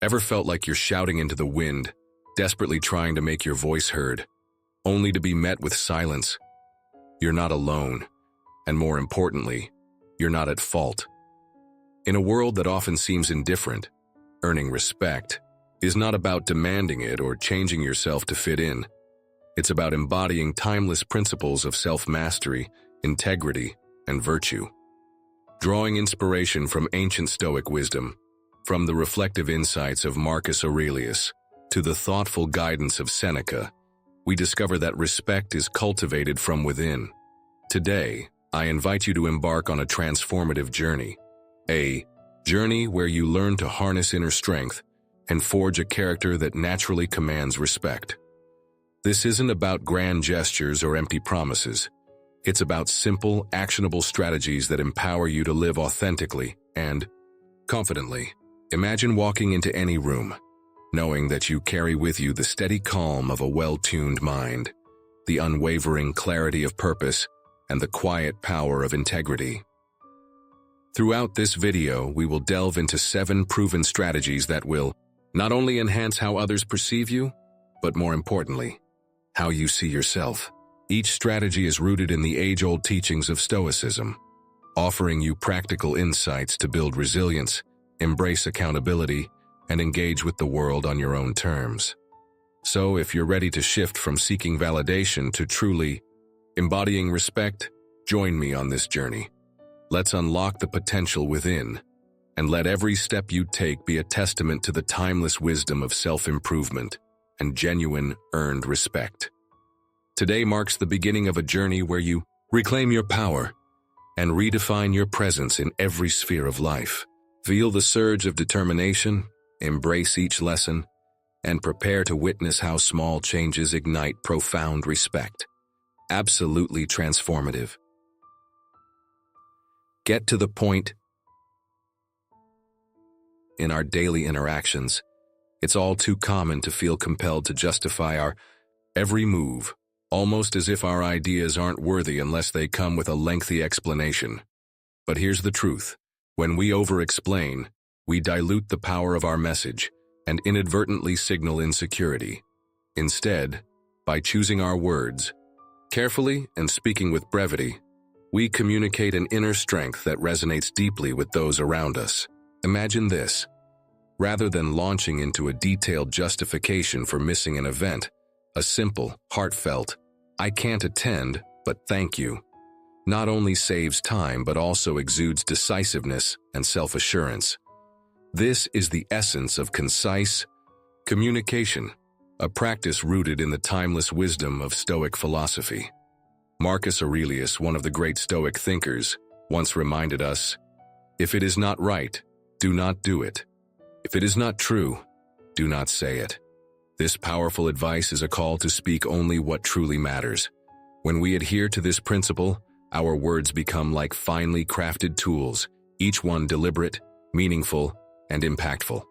Ever felt like you're shouting into the wind, desperately trying to make your voice heard, only to be met with silence? You're not alone, and more importantly, you're not at fault. In a world that often seems indifferent, earning respect is not about demanding it or changing yourself to fit in. It's about embodying timeless principles of self-mastery, integrity, and virtue. Drawing inspiration from ancient Stoic wisdom, from the reflective insights of Marcus Aurelius to the thoughtful guidance of Seneca, we discover that respect is cultivated from within. Today, I invite you to embark on a transformative journey. A journey where you learn to harness inner strength and forge a character that naturally commands respect. This isn't about grand gestures or empty promises. It's about simple, actionable strategies that empower you to live authentically and confidently. Imagine walking into any room, knowing that you carry with you the steady calm of a well-tuned mind, the unwavering clarity of purpose, and the quiet power of integrity. Throughout this video, we will delve into 7 proven strategies that will not only enhance how others perceive you, but more importantly, how you see yourself. Each strategy is rooted in the age-old teachings of Stoicism, offering you practical insights to build resilience, embrace accountability, and engage with the world on your own terms. So, if you're ready to shift from seeking validation to truly embodying respect, join me on this journey. Let's unlock the potential within, and let every step you take be a testament to the timeless wisdom of self-improvement and genuine, earned respect. Today marks the beginning of a journey where you reclaim your power and redefine your presence in every sphere of life. Feel the surge of determination, embrace each lesson, and prepare to witness how small changes ignite profound respect. Absolutely transformative. Get to the point. In our daily interactions, it's all too common to feel compelled to justify our every move, almost as if our ideas aren't worthy unless they come with a lengthy explanation. But here's the truth. When we over-explain, we dilute the power of our message and inadvertently signal insecurity. Instead, by choosing our words carefully and speaking with brevity, we communicate an inner strength that resonates deeply with those around us. Imagine this. Rather than launching into a detailed justification for missing an event, a simple, heartfelt, "I can't attend, but thank you," not only saves time but also exudes decisiveness and self-assurance. This is the essence of concise communication, a practice rooted in the timeless wisdom of Stoic philosophy. Marcus Aurelius, one of the great Stoic thinkers, once reminded us, "If it is not right, do not do it. If it is not true, do not say it." This powerful advice is a call to speak only what truly matters. When we adhere to this principle, our words become like finely crafted tools, each one deliberate, meaningful, and impactful.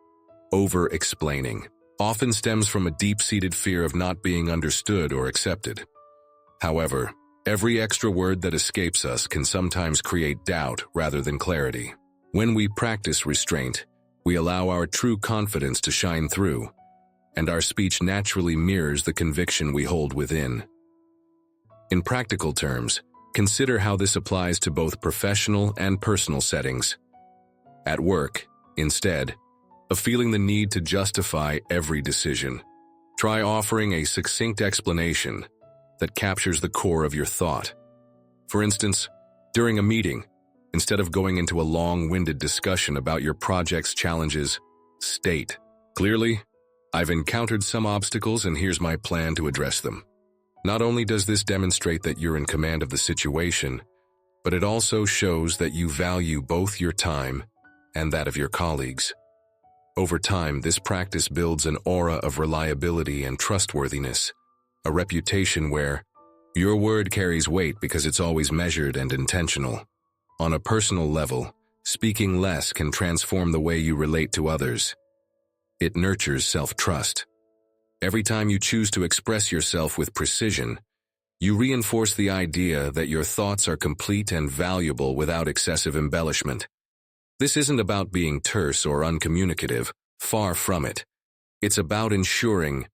Over-explaining often stems from a deep-seated fear of not being understood or accepted. However, every extra word that escapes us can sometimes create doubt rather than clarity. When we practice restraint, we allow our true confidence to shine through, and our speech naturally mirrors the conviction we hold within. In practical terms, consider how this applies to both professional and personal settings. At work, instead of feeling the need to justify every decision, try offering a succinct explanation that captures the core of your thought. For instance, during a meeting, instead of going into a long-winded discussion about your project's challenges, state, "Clearly, I've encountered some obstacles and here's my plan to address them." Not only does this demonstrate that you're in command of the situation, but it also shows that you value both your time and that of your colleagues. Over time, this practice builds an aura of reliability and trustworthiness, a reputation where your word carries weight because it's always measured and intentional. On a personal level, speaking less can transform the way you relate to others. It nurtures self-trust. Every time you choose to express yourself with precision, you reinforce the idea that your thoughts are complete and valuable without excessive embellishment. This isn't about being terse or uncommunicative, Far from it. It's about ensuring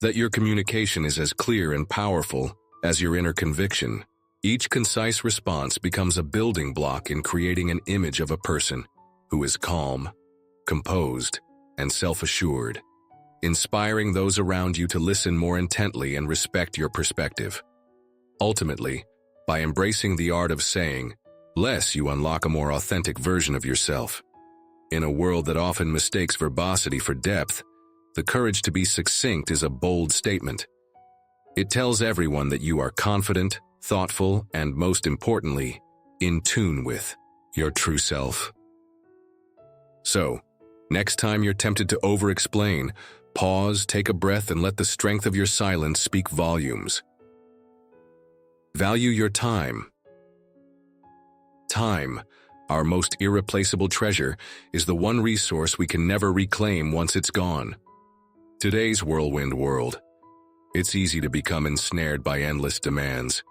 that your communication is as clear and powerful as your inner conviction. Each concise response becomes a building block in creating an image of a person who is calm, composed, and self-assured, inspiring those around you to listen more intently and respect your perspective. Ultimately, by embracing the art of saying less, you unlock a more authentic version of yourself. In a world that often mistakes verbosity for depth, the courage to be succinct is a bold statement. It tells everyone that you are confident, thoughtful, and most importantly, in tune with your true self. So, next time you're tempted to over-explain, pause, take a breath, and let the strength of your silence speak volumes. Value your time. Time, our most irreplaceable treasure, is the one resource we can never reclaim once it's gone. Today's whirlwind world, it's easy to become ensnared by endless demands,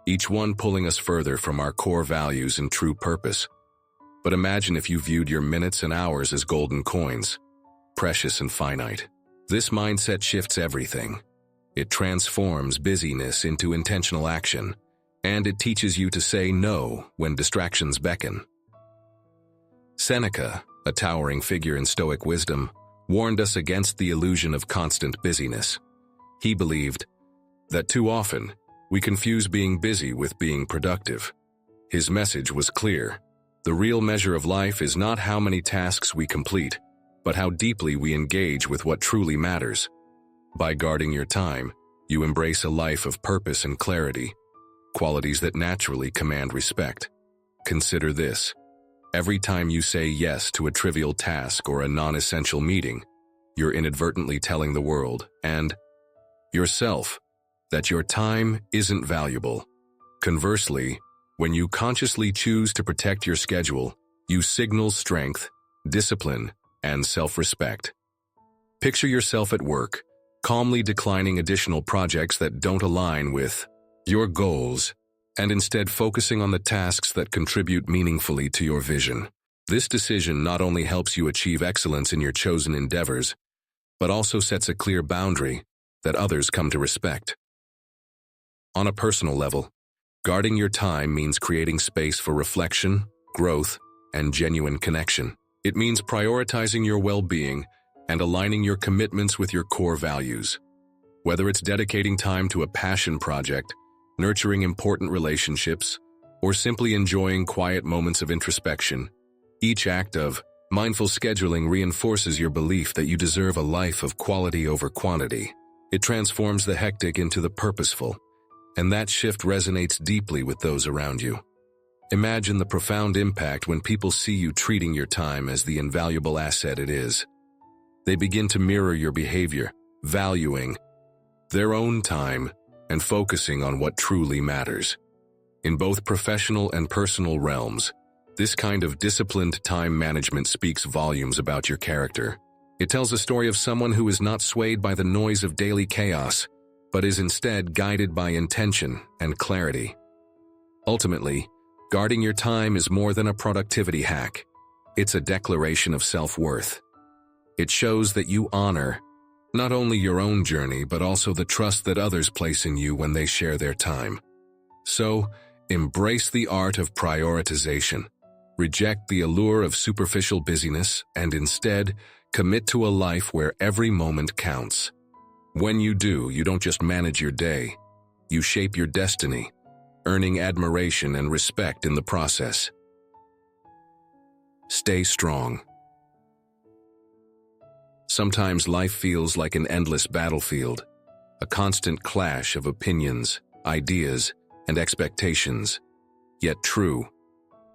each one pulling us further from our core values and true purpose. But imagine if you viewed your minutes and hours as golden coins, precious and finite. This mindset shifts everything. It transforms busyness into intentional action, and it teaches you to say no when distractions beckon. Seneca, a towering figure in Stoic wisdom, warned us against the illusion of constant busyness. He believed that too often we confuse being busy with being productive. His message was clear. The real measure of life is not how many tasks we complete, but how deeply we engage with what truly matters. By guarding your time, you embrace a life of purpose and clarity, qualities that naturally command respect. Consider this. Every time you say yes to a trivial task or a non-essential meeting, you're inadvertently telling the world and yourself that your time isn't valuable. Conversely, when you consciously choose to protect your schedule, you signal strength, discipline, and self-respect. Picture yourself at work, calmly declining additional projects that don't align with your goals, and instead focusing on the tasks that contribute meaningfully to your vision. This decision not only helps you achieve excellence in your chosen endeavors, but also sets a clear boundary that others come to respect. On a personal level, guarding your time means creating space for reflection, growth, and genuine connection. It means prioritizing your well-being and aligning your commitments with your core values. Whether it's dedicating time to a passion project, nurturing important relationships, or simply enjoying quiet moments of introspection, each act of mindful scheduling reinforces your belief that you deserve a life of quality over quantity. It transforms the hectic into the purposeful, and that shift resonates deeply with those around you. Imagine the profound impact when people see you treating your time as the invaluable asset it is. They begin to mirror your behavior, valuing their own time and focusing on what truly matters. In both professional and personal realms, this kind of disciplined time management speaks volumes about your character. It tells a story of someone who is not swayed by the noise of daily chaos, but is instead guided by intention and clarity. Ultimately, guarding your time is more than a productivity hack. It's a declaration of self-worth. It shows that you honor not only your own journey, but also the trust that others place in you when they share their time. So, embrace the art of prioritization. Reject the allure of superficial busyness and instead commit to a life where every moment counts. When you do, you don't just manage your day, you shape your destiny, earning admiration and respect in the process. Stay strong. Sometimes life feels like an endless battlefield, a constant clash of opinions, ideas, and expectations. Yet true,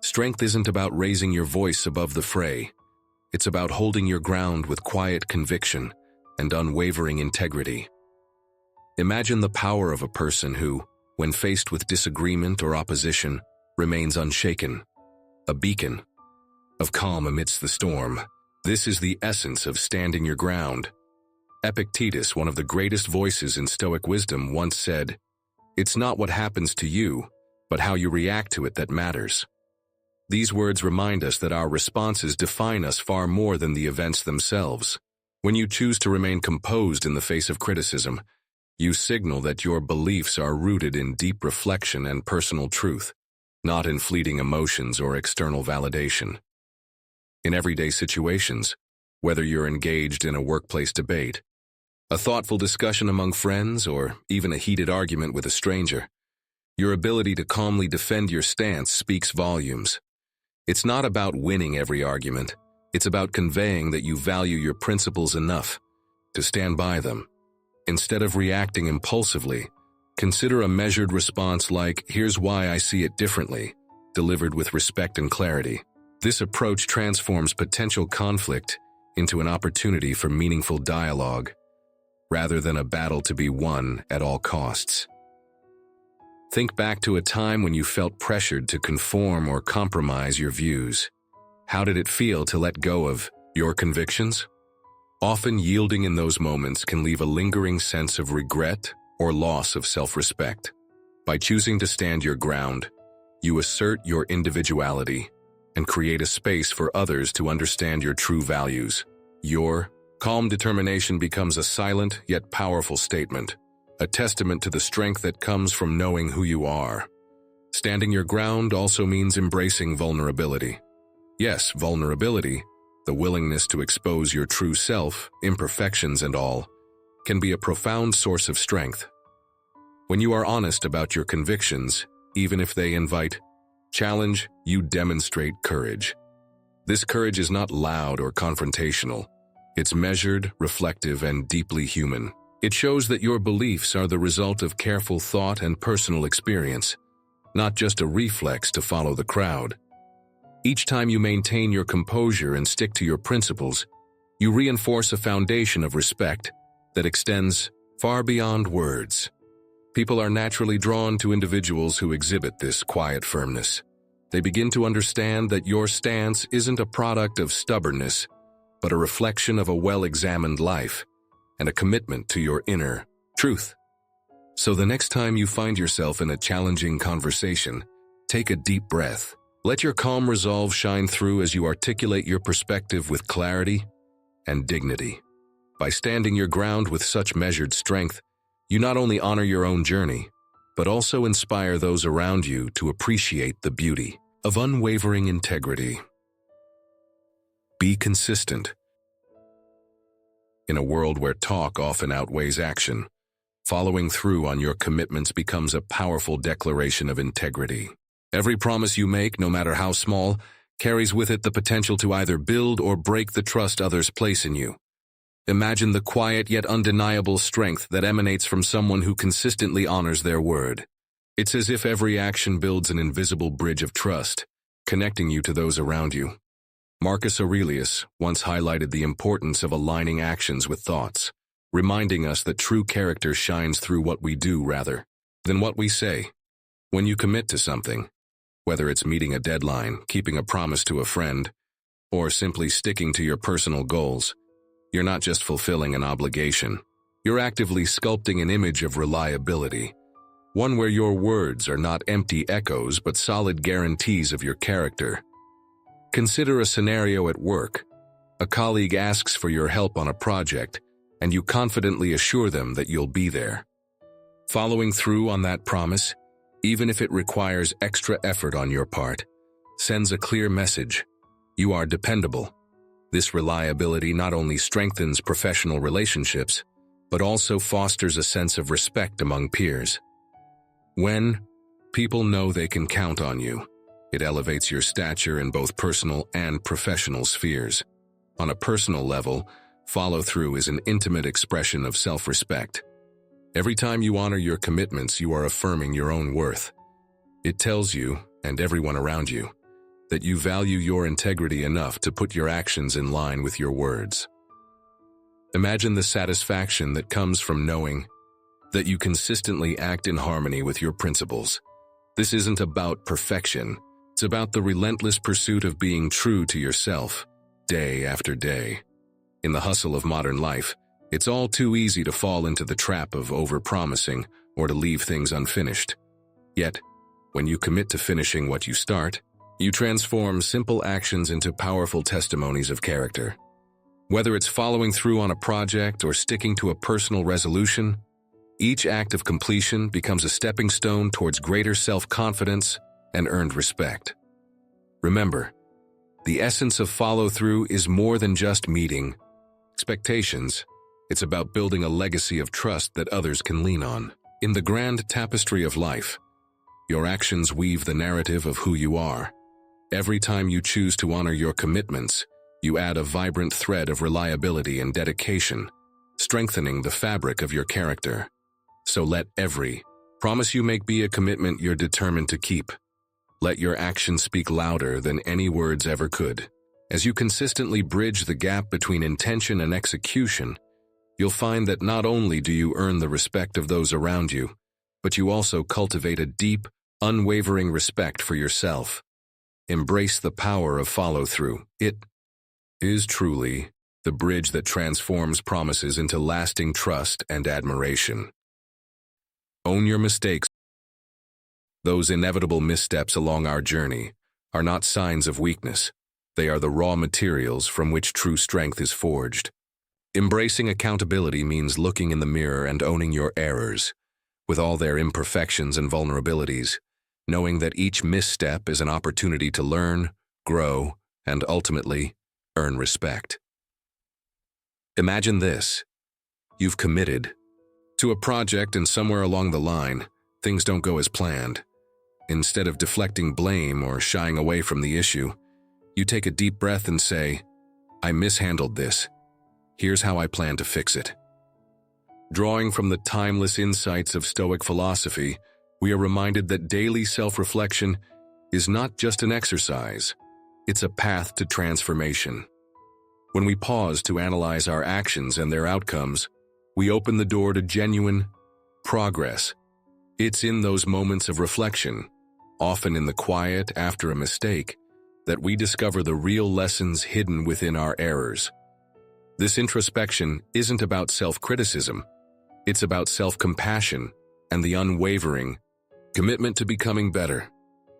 strength isn't about raising your voice above the fray. It's about holding your ground with quiet conviction and unwavering integrity. Imagine the power of a person who, when faced with disagreement or opposition, remains unshaken, a beacon of calm amidst the storm. This is the essence of standing your ground. Epictetus, one of the greatest voices in Stoic wisdom, once said, "It's not what happens to you, but how you react to it that matters." These words remind us that our responses define us far more than the events themselves. When you choose to remain composed in the face of criticism, you signal that your beliefs are rooted in deep reflection and personal truth, not in fleeting emotions or external validation. In everyday situations, whether you're engaged in a workplace debate, a thoughtful discussion among friends, or even a heated argument with a stranger, your ability to calmly defend your stance speaks volumes. It's not about winning every argument. It's about conveying that you value your principles enough to stand by them. Instead of reacting impulsively, consider a measured response like, "Here's why I see it differently," delivered with respect and clarity. This approach transforms potential conflict into an opportunity for meaningful dialogue, rather than a battle to be won at all costs. Think back to a time when you felt pressured to conform or compromise your views. How did it feel to let go of your convictions? Often yielding in those moments can leave a lingering sense of regret or loss of self-respect. By choosing to stand your ground, you assert your individuality and create a space for others to understand your true values. Your calm determination becomes a silent yet powerful statement, a testament to the strength that comes from knowing who you are. Standing your ground also means embracing vulnerability. Yes, vulnerability, the willingness to expose your true self, imperfections and all, can be a profound source of strength. When you are honest about your convictions, even if they invite challenge, you demonstrate courage. This courage is not loud or confrontational. It's measured, reflective, and deeply human. It shows that your beliefs are the result of careful thought and personal experience, not just a reflex to follow the crowd. Each time you maintain your composure and stick to your principles, you reinforce a foundation of respect that extends far beyond words. People are naturally drawn to individuals who exhibit this quiet firmness. They begin to understand that your stance isn't a product of stubbornness, but a reflection of a well-examined life and a commitment to your inner truth. So the next time you find yourself in a challenging conversation, take a deep breath. Let your calm resolve shine through as you articulate your perspective with clarity and dignity. By standing your ground with such measured strength, you not only honor your own journey, but also inspire those around you to appreciate the beauty of unwavering integrity. Be consistent. In a world where talk often outweighs action, following through on your commitments becomes a powerful declaration of integrity. Every promise you make, no matter how small, carries with it the potential to either build or break the trust others place in you. Imagine the quiet yet undeniable strength that emanates from someone who consistently honors their word. It's as if every action builds an invisible bridge of trust, connecting you to those around you. Marcus Aurelius once highlighted the importance of aligning actions with thoughts, reminding us that true character shines through what we do rather than what we say. When you commit to something, whether it's meeting a deadline, keeping a promise to a friend, or simply sticking to your personal goals, you're not just fulfilling an obligation. You're actively sculpting an image of reliability, one where your words are not empty echoes but solid guarantees of your character. Consider a scenario at work. A colleague asks for your help on a project, and you confidently assure them that you'll be there. Following through on that promise, even if it requires extra effort on your part, sends a clear message. You are dependable. This reliability not only strengthens professional relationships, but also fosters a sense of respect among peers. When people know they can count on you, it elevates your stature in both personal and professional spheres. On a personal level, follow-through is an intimate expression of self-respect. Every time you honor your commitments, you are affirming your own worth. It tells you, and everyone around you, that you value your integrity enough to put your actions in line with your words. Imagine the satisfaction that comes from knowing that you consistently act in harmony with your principles. This isn't about perfection. It's about the relentless pursuit of being true to yourself, day after day. In the hustle of modern life, it's all too easy to fall into the trap of over-promising or to leave things unfinished. Yet, when you commit to finishing what you start, You transform simple actions into powerful testimonies of character. Whether it's following through on a project or sticking to a personal resolution, each act of completion becomes a stepping stone towards greater self-confidence and earned respect. Remember, the essence of follow-through is more than just meeting expectations. It's about building a legacy of trust that others can lean on. In the grand tapestry of life, your actions weave the narrative of who you are. Every time you choose to honor your commitments, you add a vibrant thread of reliability and dedication, strengthening the fabric of your character. So let every promise you make be a commitment you're determined to keep. Let your actions speak louder than any words ever could. As you consistently bridge the gap between intention and execution, you'll find that not only do you earn the respect of those around you, but you also cultivate a deep, unwavering respect for yourself. Embrace the power of follow-through. It is truly the bridge that transforms promises into lasting trust and admiration. Own your mistakes. Those inevitable missteps along our journey are not signs of weakness. They are the raw materials from which true strength is forged. Embracing accountability means looking in the mirror and owning your errors, with all their imperfections and vulnerabilities, knowing that each misstep is an opportunity to learn, grow, and ultimately earn respect. Imagine this. You've committed to a project and somewhere along the line, things don't go as planned. Instead of deflecting blame or shying away from the issue, you take a deep breath and say, I mishandled this. Here's how I plan to fix it. Drawing from the timeless insights of Stoic philosophy, we are reminded that daily self-reflection is not just an exercise, it's a path to transformation. When we pause to analyze our actions and their outcomes, we open the door to genuine progress. It's in those moments of reflection, often in the quiet after a mistake, that we discover the real lessons hidden within our errors. This introspection isn't about self-criticism, it's about self-compassion and the unwavering commitment to becoming better.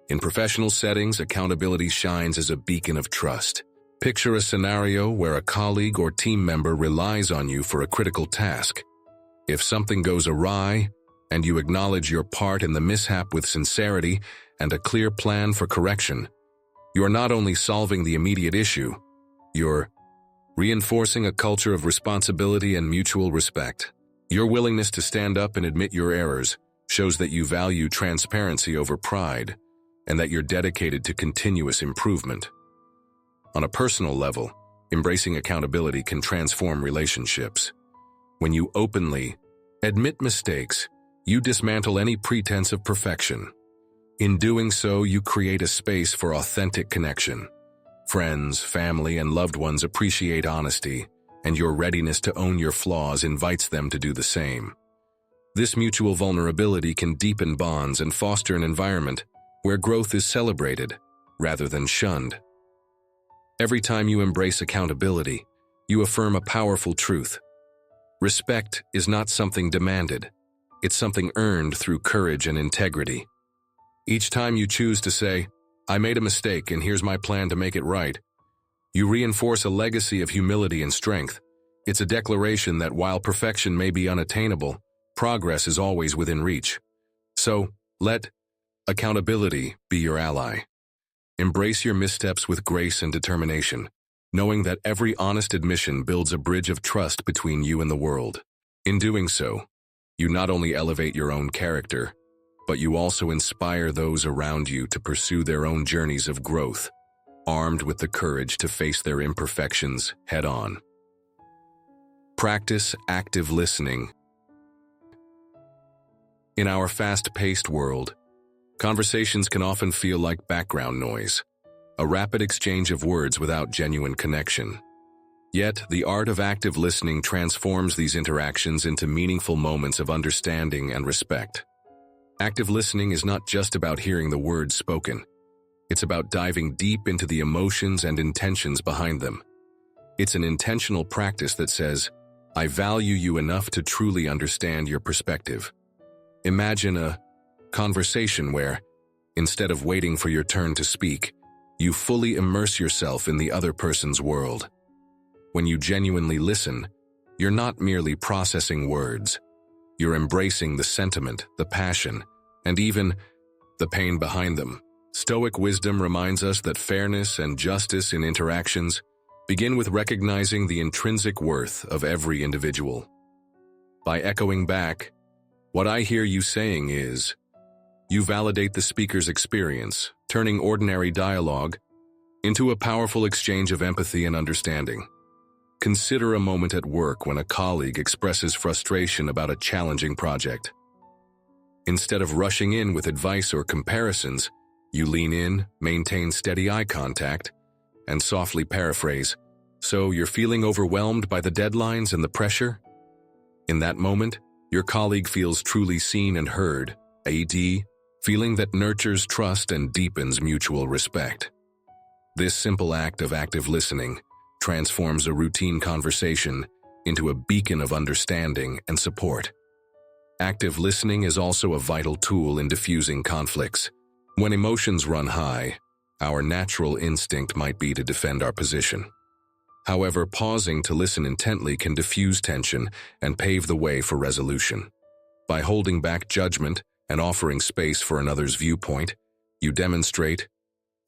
In professional settings, accountability shines as a beacon of trust. Picture a scenario where a colleague or team member relies on you for a critical task. If something goes awry, and you acknowledge your part in the mishap with sincerity and a clear plan for correction, you are not only solving the immediate issue, you're reinforcing a culture of responsibility and mutual respect. Your willingness to stand up and admit your errors shows that you value transparency over pride and that you're dedicated to continuous improvement. On a personal level, embracing accountability can transform relationships. When you openly admit mistakes, you dismantle any pretense of perfection. In doing so, you create a space for authentic connection. Friends, family, and loved ones appreciate honesty, and your readiness to own your flaws invites them to do the same. This mutual vulnerability can deepen bonds and foster an environment where growth is celebrated rather than shunned. Every time you embrace accountability, you affirm a powerful truth. Respect is not something demanded. It's something earned through courage and integrity. Each time you choose to say, I made a mistake and here's my plan to make it right, you reinforce a legacy of humility and strength. It's a declaration that while perfection may be unattainable, progress is always within reach. So, let accountability be your ally. Embrace your missteps with grace and determination, knowing that every honest admission builds a bridge of trust between you and the world. In doing so, you not only elevate your own character, but you also inspire those around you to pursue their own journeys of growth, armed with the courage to face their imperfections head-on. Practice active listening. In our fast-paced world, conversations can often feel like background noise, a rapid exchange of words without genuine connection. Yet, the art of active listening transforms these interactions into meaningful moments of understanding and respect. Active listening is not just about hearing the words spoken. It's about diving deep into the emotions and intentions behind them. It's an intentional practice that says, I value you enough to truly understand your perspective. Imagine a conversation where, instead of waiting for your turn to speak, You fully immerse yourself in the other person's world. When you genuinely listen, you're not merely processing words. You're embracing the sentiment, the passion, and even the pain behind them. Stoic wisdom reminds us that fairness and justice in interactions begin with recognizing the intrinsic worth of every individual. By echoing back, what I hear you saying is, you validate the speaker's experience, turning ordinary dialogue into a powerful exchange of empathy and understanding. Consider a moment at work when a colleague expresses frustration about a challenging project. Instead of rushing in with advice or comparisons, you lean in, maintain steady eye contact, and softly paraphrase, "So you're feeling overwhelmed by the deadlines and the pressure?" In that moment, your colleague feels truly seen and heard, a feeling that nurtures trust and deepens mutual respect. This simple act of active listening transforms a routine conversation into a beacon of understanding and support. Active listening is also a vital tool in diffusing conflicts. When emotions run high, our natural instinct might be to defend our position. However, pausing to listen intently can diffuse tension and pave the way for resolution. By holding back judgment and offering space for another's viewpoint, you demonstrate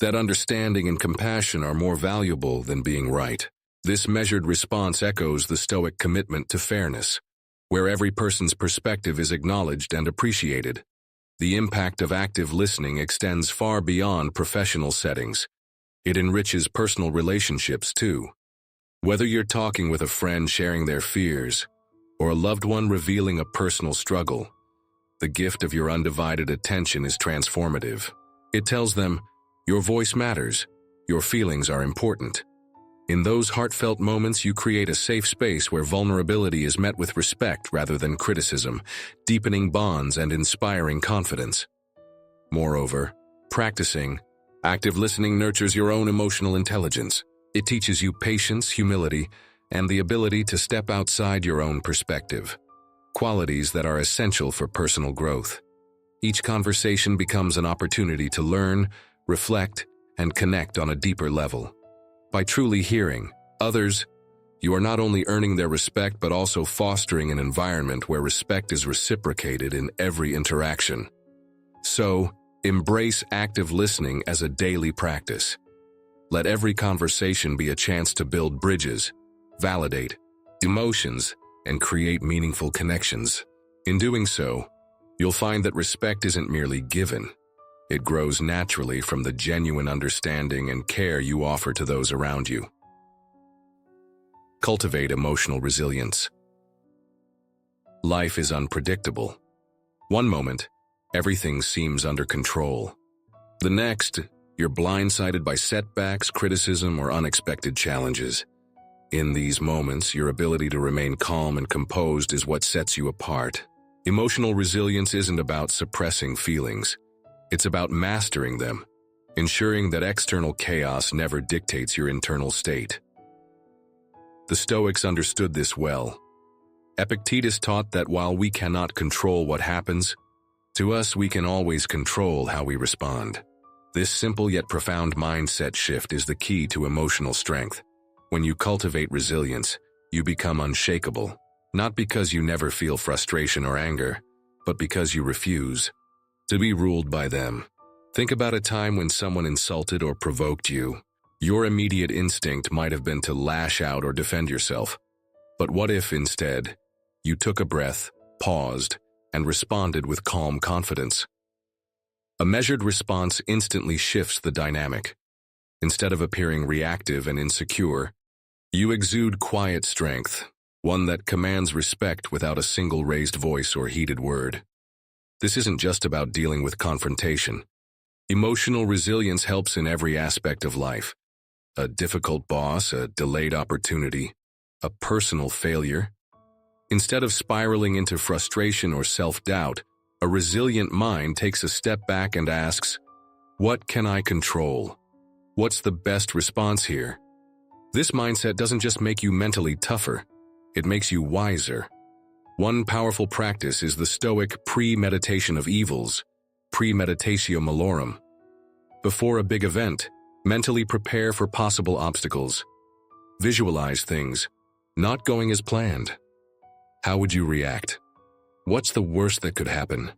that understanding and compassion are more valuable than being right. This measured response echoes the Stoic commitment to fairness, where every person's perspective is acknowledged and appreciated. The impact of active listening extends far beyond professional settings. It enriches personal relationships too. Whether you're talking with a friend sharing their fears, or a loved one revealing a personal struggle, the gift of your undivided attention is transformative. It tells them, your voice matters, your feelings are important. In those heartfelt moments, you create a safe space where vulnerability is met with respect rather than criticism, deepening bonds and inspiring confidence. Moreover, practicing active listening nurtures your own emotional intelligence. It teaches you patience, humility, and the ability to step outside your own perspective, qualities that are essential for personal growth. Each conversation becomes an opportunity to learn, reflect, and connect on a deeper level. By truly hearing others, you are not only earning their respect but also fostering an environment where respect is reciprocated in every interaction. So, embrace active listening as a daily practice. Let every conversation be a chance to build bridges, validate emotions, and create meaningful connections. In doing so, you'll find that respect isn't merely given. It grows naturally from the genuine understanding and care you offer to those around you. Cultivate emotional resilience. Life is unpredictable. One moment, everything seems under control. The next, you're blindsided by setbacks, criticism, or unexpected challenges. In these moments, your ability to remain calm and composed is what sets you apart. Emotional resilience isn't about suppressing feelings. It's about mastering them, ensuring that external chaos never dictates your internal state. The Stoics understood this well. Epictetus taught that while we cannot control what happens, to us we can always control how we respond. This simple yet profound mindset shift is the key to emotional strength. When you cultivate resilience, you become unshakable, not because you never feel frustration or anger, but because you refuse to be ruled by them. Think about a time when someone insulted or provoked you. Your immediate instinct might have been to lash out or defend yourself. But what if, instead, you took a breath, paused, and responded with calm confidence? A measured response instantly shifts the dynamic. Instead of appearing reactive and insecure, you exude quiet strength, one that commands respect without a single raised voice or heated word. This isn't just about dealing with confrontation. Emotional resilience helps in every aspect of life. A difficult boss, a delayed opportunity, a personal failure. Instead of spiraling into frustration or self-doubt, a resilient mind takes a step back and asks, what can I control? What's the best response here? This mindset doesn't just make you mentally tougher, it makes you wiser. One powerful practice is the Stoic premeditation of evils, premeditatio malorum. Before a big event, Mentally prepare for possible obstacles. Visualize things not going as planned. How would you react? What's the worst that could happen?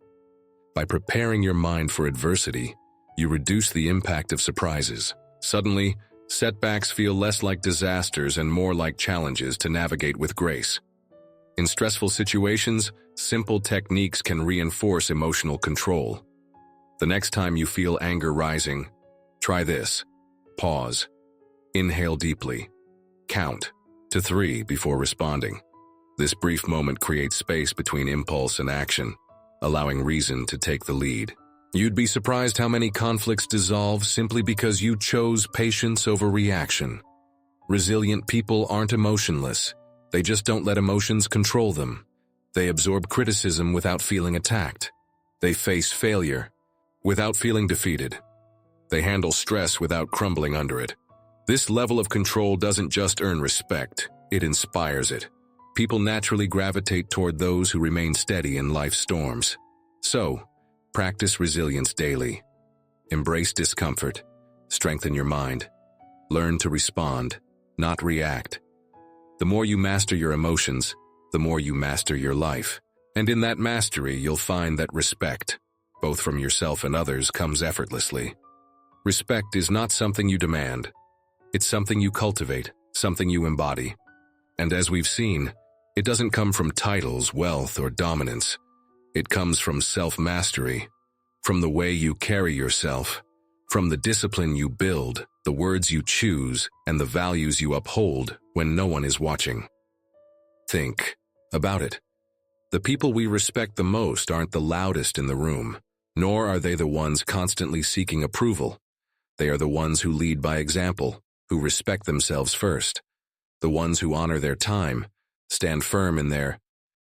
By preparing your mind for adversity, you reduce the impact of surprises. Suddenly, setbacks feel less like disasters and more like challenges to navigate with grace. In stressful situations, simple techniques can reinforce emotional control. The next time you feel anger rising, try this. Pause. Inhale deeply. Count to 3 before responding. This brief moment creates space between impulse and action, allowing reason to take the lead. You'd be surprised how many conflicts dissolve simply because you chose patience over reaction. Resilient people aren't emotionless. They just don't let emotions control them. They absorb criticism without feeling attacked. They face failure without feeling defeated. They handle stress without crumbling under it. This level of control doesn't just earn respect, it inspires it. People naturally gravitate toward those who remain steady in life's storms. So, practice resilience daily. Embrace discomfort. Strengthen your mind. Learn to respond, not react. The more you master your emotions, the more you master your life. And in that mastery, you'll find that respect, both from yourself and others, comes effortlessly. Respect is not something you demand. It's something you cultivate, something you embody. And as we've seen, it doesn't come from titles, wealth, or dominance. It comes from self-mastery, from the way you carry yourself, from the discipline you build, the words you choose, and the values you uphold when no one is watching. Think about it. The people we respect the most aren't the loudest in the room, nor are they the ones constantly seeking approval. They are the ones who lead by example, who respect themselves first, the ones who honor their time, stand firm in their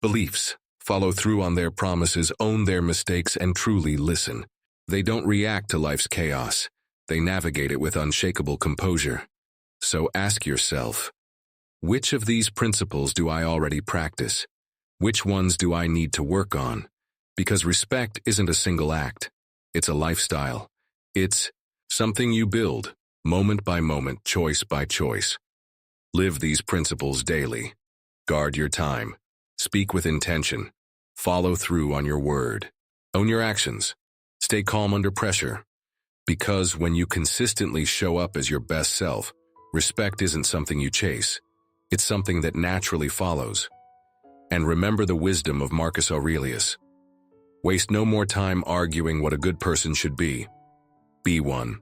beliefs, follow through on their promises, own their mistakes, and truly listen. They don't react to life's chaos. They navigate it with unshakable composure. So ask yourself, which of these principles do I already practice? Which ones do I need to work on? Because respect isn't a single act. It's a lifestyle. It's something you build, moment by moment, choice by choice. Live these principles daily. Guard your time. Speak with intention. Follow through on your word. Own your actions. Stay calm under pressure. Because when you consistently show up as your best self, respect isn't something you chase. It's something that naturally follows. And remember the wisdom of Marcus Aurelius. Waste no more time arguing what a good person should be. Be one.